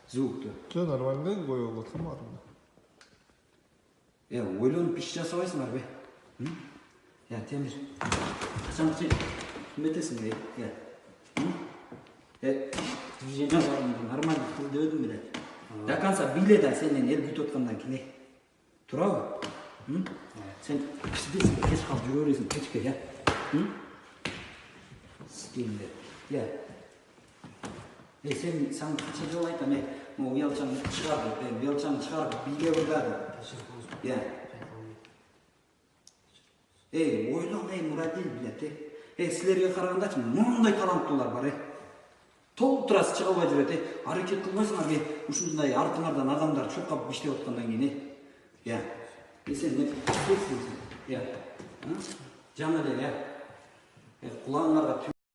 звукту. Жо нормально коюп атам арында. Ойлонуп иш жасабайсыңарбы? Темир. Качанчы метесиң нормально кыл дебедим беле. До конца биле да сенден эл күтүп аткандан кийин. Турабы? Sen kech qolib yuraverasың kechga, Skimde. Sen qancha jol aytam, uyalchangni chiqarib, uyalchangni chiqarib biga uradi. O'ylab, Muradil biladi. Sizlarga qaraganda monday talantlылар бар, Толуп турасы чыга албай жүрөт, аракет кылбайсыңар, ушундай артыңардан адамдар чуркап иштеп аткандан кийин, Sen ne yapıyorsun? Canlı değil ya. Kulağınlarda